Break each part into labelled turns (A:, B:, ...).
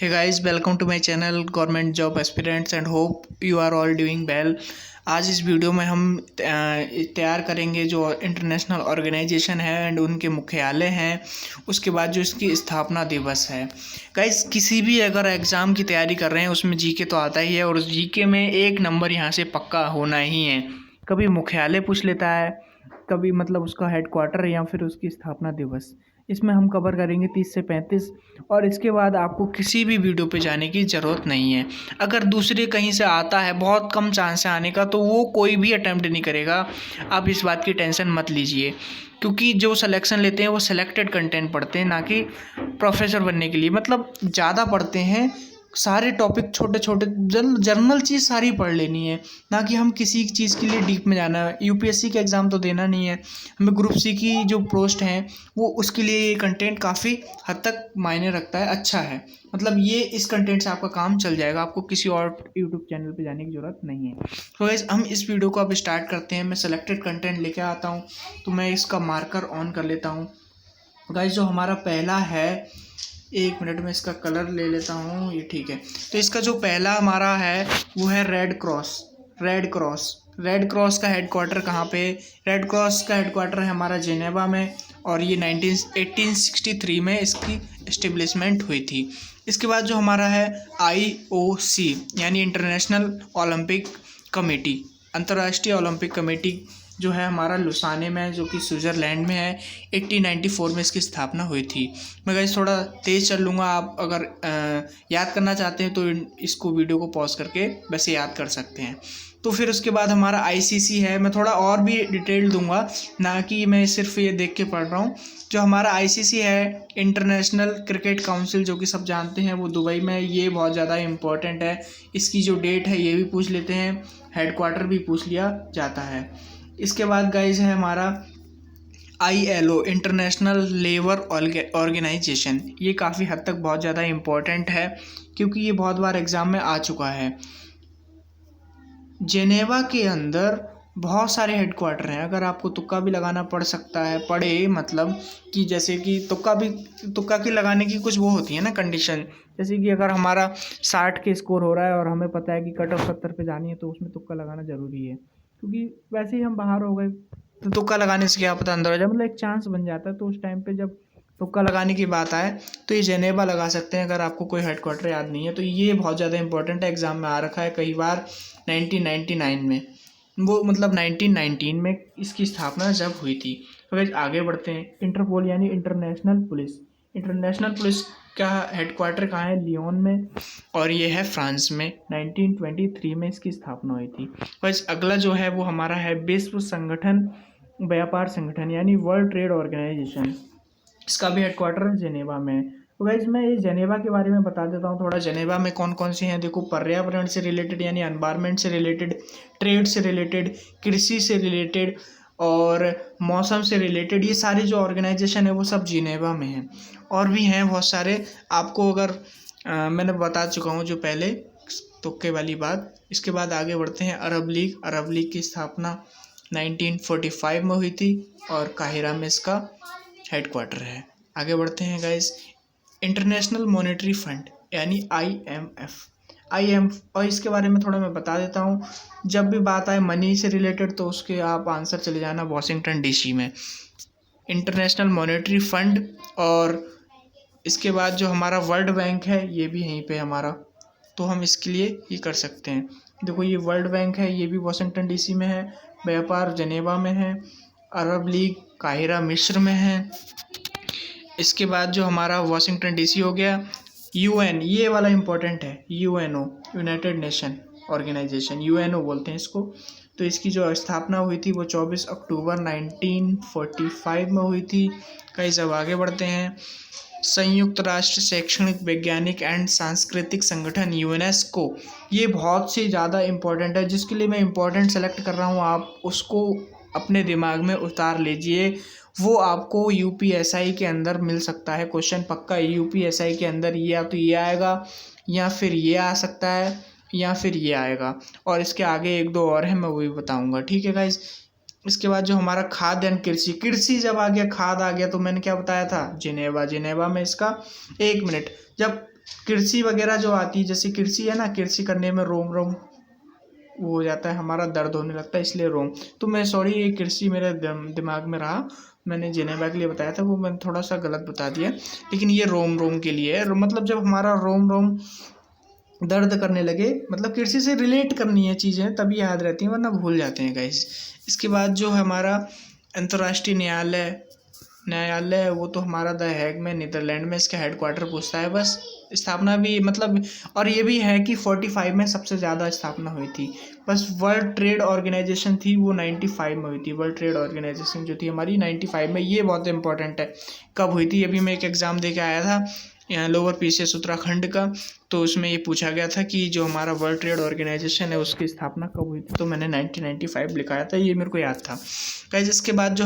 A: Hey guys, welcome to my channel government job aspirants and hope you are all doing well. आज इस video में हम तैयार करेंगे जो इंटरनेशनल ऑर्गेनाइजेशन है एंड उनके मुख्यालय हैं, उसके बाद जो इसकी स्थापना दिवस है। गाइस, किसी भी अगर एग्ज़ाम की तैयारी कर रहे हैं उसमें जीके तो आता ही है और उस जीके में एक नंबर यहाँ से पक्का होना ही है। कभी मुख्यालय पूछ लेता है, कभी मतलब उसका हेडक्वार्टर या फिर उसकी स्थापना दिवस। इसमें हम कवर करेंगे 30 से 35 और इसके बाद आपको किसी भी वीडियो पे जाने की ज़रूरत नहीं है। अगर दूसरे कहीं से आता है, बहुत कम चांस है आने का, तो वो कोई भी अटेम्प्ट नहीं करेगा। आप इस बात की टेंशन मत लीजिए, क्योंकि जो सिलेक्शन लेते हैं वो सिलेक्टेड कंटेंट पढ़ते हैं, ना कि प्रोफेसर बनने के लिए। मतलब ज़्यादा पढ़ते हैं, सारे टॉपिक छोटे छोटे जर्नल चीज़ सारी पढ़ लेनी है, ना कि हम किसी चीज़ के लिए डीप में जाना है। यूपीएससी का एग्ज़ाम तो देना नहीं है हमें, ग्रुप सी की जो पोस्ट हैं वो उसके लिए ये कंटेंट काफ़ी हद तक मायने रखता है, अच्छा है। मतलब ये इस कंटेंट से आपका काम चल जाएगा, आपको किसी और यूट्यूब चैनल पे जाने की ज़रूरत नहीं है। तो गाइस, हम इस वीडियो को अब स्टार्ट करते हैं। मैं सेलेक्टेड कंटेंट लेके आता हूँ, तो मैं इसका मार्कर ऑन कर लेता हूँ। गाइस, जो हमारा पहला है, एक मिनट में इसका कलर ले लेता हूँ, ये ठीक है। तो इसका जो पहला हमारा है वो है रेड क्रॉस। रेड क्रॉस का हेडक्वार्टर कहाँ पे? रेड क्रॉस का हेडक्वार्टर है हमारा जेनेवा में, और ये 1863 में इसकी इस्टेब्लिशमेंट हुई थी। इसके बाद जो हमारा है IOC यानी इंटरनेशनल ओलंपिक कमेटी, अंतर्राष्ट्रीय ओलंपिक कमेटी, जो है हमारा लुसाने में, जो कि स्विट्ज़रलैंड में है। 1894 में इसकी स्थापना हुई थी। मैं गाइस थोड़ा तेज़ चल लूँगा, आप अगर याद करना चाहते हैं तो इसको वीडियो को पॉज करके वैसे याद कर सकते हैं। तो फिर उसके बाद हमारा ICC है। मैं थोड़ा और भी डिटेल दूंगा, ना कि मैं सिर्फ ये देख के पढ़ रहा हूँ। जो हमारा ICC है, इंटरनेशनल क्रिकेट काउंसिल, जो कि सब जानते हैं, वो दुबई में। ये बहुत ज़्यादा इम्पोर्टेंट है। इसकी जो डेट है ये भी पूछ लेते हैं, हेडक्वार्टर भी पूछ लिया जाता है। इसके बाद गाइज है हमारा ILO, इंटरनेशनल लेबर ऑर्गेनाइजेशन। ये काफ़ी हद तक बहुत ज़्यादा इम्पोर्टेंट है, क्योंकि ये बहुत बार एग्ज़ाम में आ चुका है। जेनेवा के अंदर बहुत सारे हेडक्वार्टर हैं। अगर आपको तुक्का भी लगाना पड़ सकता है, मतलब कि जैसे कि तुक्का की लगाने की कुछ वो होती है ना कंडीशन, जैसे कि अगर हमारा 60 के स्कोर हो रहा है और हमें पता है कि कट ऑफ 70 पे जानी है, तो उसमें तुक्का लगाना ज़रूरी है। क्योंकि वैसे ही हम बाहर हो गए तो तुक्का लगाने से क्या पता अंदर हो जाए, मतलब एक चांस बन जाता है। तो उस टाइम पे जब तुक्का लगाने की बात आए तो ये जेनेवा लगा सकते हैं, अगर आपको कोई हेडक्वार्टर याद नहीं है तो। ये बहुत ज़्यादा इंपॉर्टेंट है, एग्ज़ाम में आ रखा है कई बार। 1999 में, वो मतलब 1919 में इसकी स्थापना जब हुई थी। तो वैसे आगे बढ़ते हैं। इंटरपोल यानी इंटरनेशनल पुलिस का हेडक्वार्टर कहाँ है? लियोन में, और ये है फ्रांस में। 1923 में इसकी स्थापना हुई थी। बस अगला जो है वो हमारा है व्यापार संगठन यानी वर्ल्ड ट्रेड ऑर्गेनाइजेशन। इसका भी हेडक्वार्टर जेनेवा में है। तो गाइज, मैं इस जेनेवा के बारे में बता देता हूँ थोड़ा। जेनेवा में कौन कौन से हैं, देखो। पर्यावरण से रिलेटेड यानी एनवायरनमेंट से रिलेटेड, ट्रेड से रिलेटेड, कृषि से रिलेटेड और मौसम से रिलेटेड, ये सारे जो ऑर्गेनाइजेशन है वो सब जेनेवा में हैं। और भी हैं बहुत सारे, आपको अगर मैंने बता चुका हूँ जो पहले तुक्के वाली बात। इसके बाद आगे बढ़ते हैं। अरब लीग की स्थापना 1945 में हुई थी और काहिरा में इसका हेडक्वार्टर है। आगे बढ़ते हैं गाइस। इंटरनेशनल मॉनेटरी फंड यानी IMF, और इसके बारे में थोड़ा मैं बता देता हूँ। जब भी बात आए मनी से रिलेटेड तो उसके आप आंसर चले जाना वॉशिंगटन DC में, इंटरनेशनल मॉनेटरी फंड। और इसके बाद जो हमारा वर्ल्ड बैंक है ये भी यहीं पे हमारा, तो हम इसके लिए ये कर सकते हैं। देखो, ये वर्ल्ड बैंक है, ये भी वॉशिंगटन DC में है। व्यापार जेनेवा में है। अरब लीग काहिरा मिस्र में है। इसके बाद जो हमारा वॉशिंगटन DC हो गया। UN, ये वाला इम्पोर्टेंट है, UNO, united nation organisation, UNO बोलते हैं इसको। तो इसकी जो स्थापना हुई थी वो 24 अक्टूबर 1945 में हुई थी। कई सब आगे बढ़ते हैं। संयुक्त राष्ट्र शैक्षणिक, वैज्ञानिक एंड सांस्कृतिक संगठन UNESCO, ये बहुत से ज़्यादा इम्पोर्टेंट है। जिसके लिए मैं इम्पोर्टेंट सेलेक्ट कर रहा हूँ, आप उसको अपने दिमाग में उतार लीजिए। वो आपको UPSI के अंदर मिल सकता है क्वेश्चन पक्का। UPSI के अंदर ये या तो ये आएगा, या फिर ये आ सकता है, या फिर ये आएगा। और इसके आगे एक दो और है, मैं वो भी बताऊँगा, ठीक है गाइज। इसके बाद जो हमारा खाद्य एंड कृषि जब आ गया, खाद आ गया, तो मैंने क्या बताया था? जेनेवा में इसका, एक मिनट, जब कृषि वगैरह जो आती है, जैसे कृषि है ना, कृषि करने में रोम रोम वो हो जाता है, हमारा दर्द होने लगता है, इसलिए रोम। तो मैं सॉरी, ये कृषि मेरे दिमाग में रहा, मैंने जेनेवा के लिए बताया था, वो मैंने थोड़ा सा गलत बता दिया, लेकिन ये रोम रोम के लिए है। मतलब जब हमारा रोम रोम दर्द करने लगे, मतलब कृषि से रिलेट करनी है चीज़ें, तभी याद रहती हैं, वरना भूल जाते हैं गाइस। इसके बाद जो हमारा अंतर्राष्ट्रीय न्यायालय वो तो हमारा द हैग में, नीदरलैंड में इसका हेडक्वार्टर पूछता है बस। स्थापना भी मतलब, और ये भी है कि 45 में सबसे ज़्यादा स्थापना हुई थी। बस वर्ल्ड ट्रेड ऑर्गेनाइजेशन थी वो 95 में हुई थी। वर्ल्ड ट्रेड ऑर्गेनाइजेशन जो थी हमारी 95 में, ये बहुत इंपॉर्टेंट है कब हुई थी। अभी मैं एक एग्ज़ाम दे के आया था यहाँ लोअर पीसीएस उत्तराखंड का, तो उसमें ये पूछा गया था कि जो हमारा वर्ल्ड ट्रेड ऑर्गेनाइजेशन है उसकी स्थापना कब हुई थी, तो मैंने 1995 लिखाया था, ये मेरे को याद था गाइस। इसके बाद जो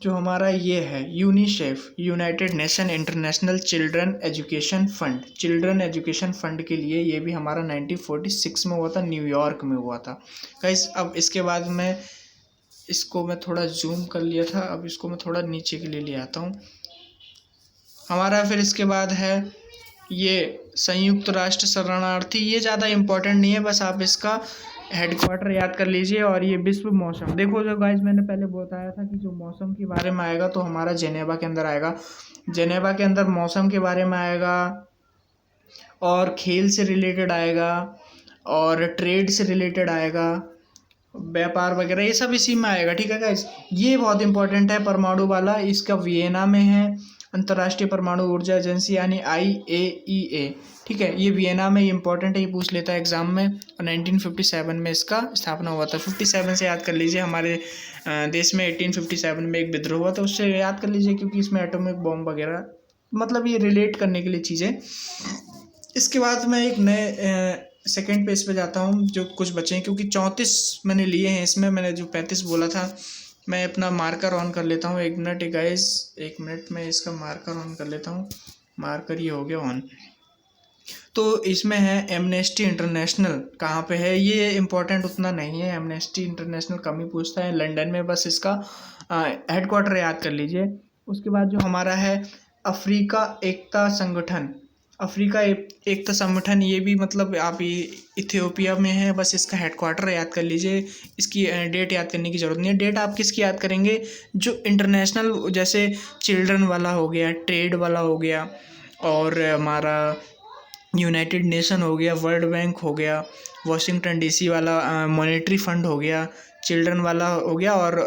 A: हमारा ये है UNICEF, United nation international children education fund के लिए, ये भी हमारा 1946 में हुआ था, न्यूयॉर्क में हुआ था गाइस। अब इसके बाद इसको मैं थोड़ा जूम कर लिया था, अब इसको मैं थोड़ा नीचे के लिए ले आता हूँ हमारा। फिर इसके बाद है ये संयुक्त राष्ट्र शरणार्थी, ये ज़्यादा इम्पोर्टेंट नहीं है, बस आप इसका हेडक्वार्टर याद कर लीजिए। और ये विश्व मौसम, देखो जो गाइस मैंने पहले बताया था कि जो मौसम के बारे में आएगा तो हमारा जेनेवा के अंदर आएगा, जेनेवा के अंदर मौसम के बारे में आएगा, और खेल से रिलेटेड आएगा, और ट्रेड से रिलेटेड आएगा, व्यापार वगैरह, ये सब इसी में आएगा, ठीक है गाइस। ये बहुत इंपॉर्टेंट है परमाणु वाला, इसका वियना में है, अंतर्राष्ट्रीय परमाणु ऊर्जा एजेंसी यानी IAEA, ठीक है। ये वियना में इंपॉर्टेंट है, ये पूछ लेता है एग्जाम में। और 1957 में इसका स्थापना हुआ था। 57 से याद कर लीजिए, हमारे देश में 1857 में एक विद्रोह हुआ था, उससे याद कर लीजिए, क्योंकि इसमें एटॉमिक बॉम्ब वगैरह, मतलब ये रिलेट करने के लिए चीज़ें। इसके बाद मैं एक नए सेकेंड पेज पे जाता हूँ, जो कुछ बचे हैं, क्योंकि 34 मैंने लिए हैं, इसमें मैंने जो 35 बोला था। मैं अपना मार्कर ऑन कर लेता हूँ, 1 मिनट गाइस, 1 मिनट में इसका मार्कर ऑन कर लेता हूँ। मार्कर ये हो गया ऑन। तो इसमें है एमनेस्टी इंटरनेशनल, कहाँ पे है ये इम्पोर्टेंट उतना नहीं है, एमनेस्टी इंटरनेशनल कम ही पूछता है, लंदन में, बस इसका हेडक्वार्टर याद कर लीजिए। उसके बाद जो हमारा है अफ्रीका एकता संगठन, एकता संगठन, ये भी मतलब आप ये इथियोपिया में है, बस इसका हेडक्वार्टर याद कर लीजिए। इसकी डेट याद करने की ज़रूरत नहीं है। डेट आप किसकी याद करेंगे, जो इंटरनेशनल, जैसे चिल्ड्रन वाला हो गया, ट्रेड वाला हो गया, और हमारा यूनाइटेड नेशन हो गया, वर्ल्ड बैंक हो गया, वाशिंगटन DC वाला मॉनेटरी फंड हो गया, चिल्ड्रन वाला हो गया, और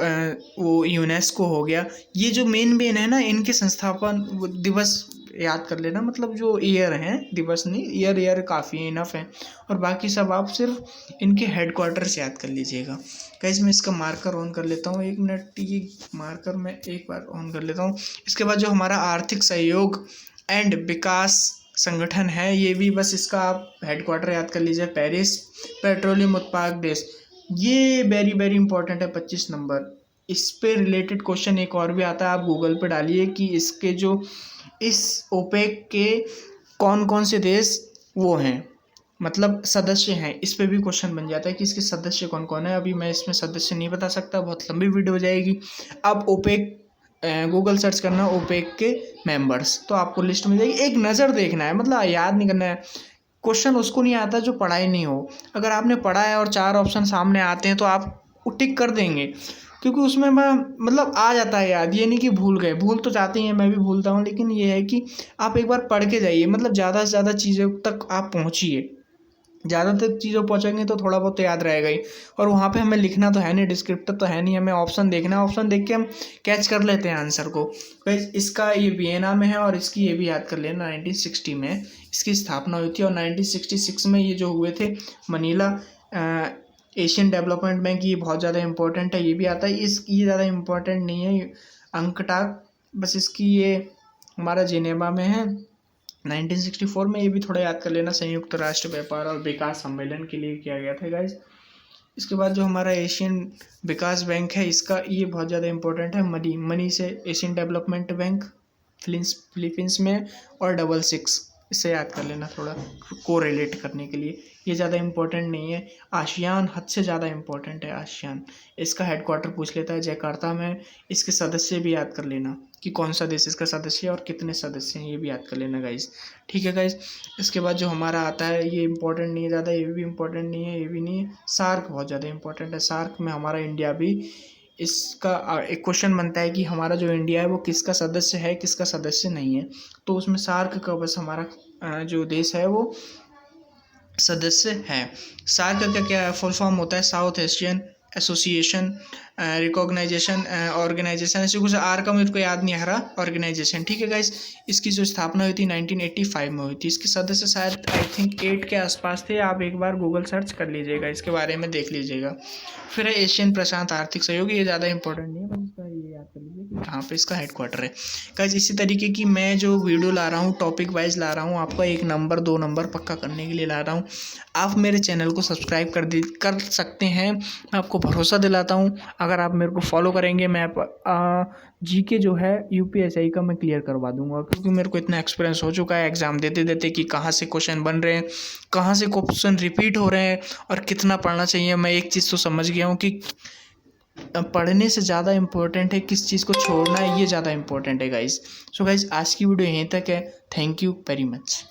A: वो यूनेस्को हो गया। ये जो मेन है ना, इनके संस्थापन दिवस याद कर लेना, मतलब जो ईयर हैं, दिवस नहीं, ईयर काफ़ी इनफ है। और बाकी सब आप सिर्फ इनके हेडक्वार्टर्स याद कर लीजिएगा। गाइस मैं इसका मार्कर ऑन कर लेता हूँ, 1 मिनट, ये मार्कर मैं एक बार ऑन कर लेता हूँ। इसके बाद जो हमारा आर्थिक सहयोग एंड विकास संगठन है, ये भी बस इसका आप हेडक्वार्टर याद कर लीजिए, पेरिस। पेट्रोलियम उत्पादक देश, ये वेरी वेरी इंपॉर्टेंट है, 25 नंबर। इस पे रिलेटेड क्वेश्चन एक और भी आता है, आप गूगल पे डालिए कि इसके जो इस ओपेक के कौन कौन से देश वो हैं, मतलब सदस्य हैं, इस पे भी क्वेश्चन बन जाता है कि इसके सदस्य कौन कौन है। अभी मैं इसमें सदस्य नहीं बता सकता, बहुत लंबी वीडियो हो जाएगी। आप ओपेक गूगल सर्च करना, ओपेक के मेंबर्स, तो आपको लिस्ट मिल जाएगी। एक नज़र देखना है, मतलब याद नहीं करना है। क्वेश्चन उसको नहीं आता जो पढ़ाई नहीं हो। अगर आपने पढ़ा है और 4 ऑप्शन सामने आते हैं तो आप टिक कर देंगे, क्योंकि उसमें मैं मतलब आ जाता है याद। ये नहीं कि भूल गए, भूल तो जाते हैं, मैं भी भूलता हूँ, लेकिन ये है कि आप एक बार पढ़ के जाइए, मतलब ज़्यादा से ज़्यादा चीज़ों तक आप पहुँचिए। ज़्यादा तक चीज़ों पहुँचेंगे तो थोड़ा बहुत तो याद रहेगा ही। और वहाँ पे हमें लिखना तो है नहीं, डिस्क्रिप्टर तो है नहीं, हमें ऑप्शन देखना है, ऑप्शन देख के हम कैच कर लेते हैं आंसर को। गाइस इसका ये वियना में है, और इसकी ये भी याद कर लेना, 1960 में इसकी स्थापना हुई थी। और 1966 में ये जो हुए थे मनीला एशियन डेवलपमेंट बैंक, ये बहुत ज़्यादा इंपॉर्टेंट है, ये भी आता है। ये ज़्यादा इंपॉर्टेंट नहीं है, अंकटाक, बस इसकी ये हमारा जिनेवा में है 1964 में, ये भी थोड़ा याद कर लेना। संयुक्त राष्ट्र व्यापार और विकास सम्मेलन के लिए किया गया था गाइस। इसके बाद जो हमारा एशियन विकास बैंक है, इसका ये बहुत ज़्यादा इंपॉर्टेंट है, मनी से एशियन डेवलपमेंट बैंक फिलीपींस में, और 66, इसे याद कर लेना थोड़ा को रिलेट करने के लिए। ये ज़्यादा इंपॉर्टेंट नहीं है। आसियान हद से ज़्यादा इंपॉर्टेंट है, आसियान, इसका हेडक्वार्टर पूछ लेता है जकार्ता में। इसके सदस्य भी याद कर लेना कि कौन सा देश इसका सदस्य है और कितने सदस्य हैं, ये भी याद कर लेना गाइस। ठीक है गाइस। इसके बाद जो हमारा आता है, ये इंपॉर्टेंट नहीं है ज़्यादा, ये भी इंपॉर्टेंट नहीं है, ये भी नहीं है। सार्क बहुत ज़्यादा इंपॉर्टेंट है। सार्क में हमारा इंडिया भी, इसका एक क्वेश्चन बनता है कि हमारा जो इंडिया है वो किसका सदस्य है, किसका सदस्य नहीं है। तो उसमें सार्क का बस हमारा जो देश है वो सदस्य है। सार्क का क्या फुल फॉर्म होता है? South Asian association recognisation organisation, ऐसे कुछ। आर का मेरे को याद नहीं आ रहा, ऑर्गेनाइजेशन। ठीक है गाइस। इसकी जो स्थापना हुई थी 1985 में हुई थी। इसके सदस्य शायद आई थिंक 8 के आसपास थे। आप एक बार गूगल सर्च कर लीजिएगा, इसके बारे में देख लीजिएगा। फिर है एशियन प्रशांत आर्थिक सहयोग, ये ज़्यादा इंपॉर्टेंट नहीं है, बस इसका ये याद कर लीजिए कि कहाँ पे इसका हेडक्वार्टर है गाइस। इसी तरीके की मैं जो वीडियो ला रहा हूँ, टॉपिक वाइज ला रहा हूँ, आपका 1 नंबर 2 नंबर पक्का करने के लिए ला रहा हूँ। आप मेरे चैनल को सब्सक्राइब कर सकते हैं, मैं आपको भरोसा दिलाता हूँ। अगर आप मेरे को फॉलो करेंगे, मैं जीके जो है यूपीएससी का मैं क्लियर करवा दूंगा, क्योंकि मेरे को इतना एक्सपीरियंस हो चुका है एग्ज़ाम देते देते कि कहाँ से क्वेश्चन बन रहे हैं, कहाँ से क्वेश्चन रिपीट हो रहे हैं और कितना पढ़ना चाहिए। मैं एक चीज़ तो समझ गया हूँ कि पढ़ने से ज़्यादा इम्पोर्टेंट है किस चीज़ को छोड़ना है, ये ज़्यादा इम्पोर्टेंट है गाइस। सो गाइस, आज की वीडियो यहीं तक है। Thank you very much.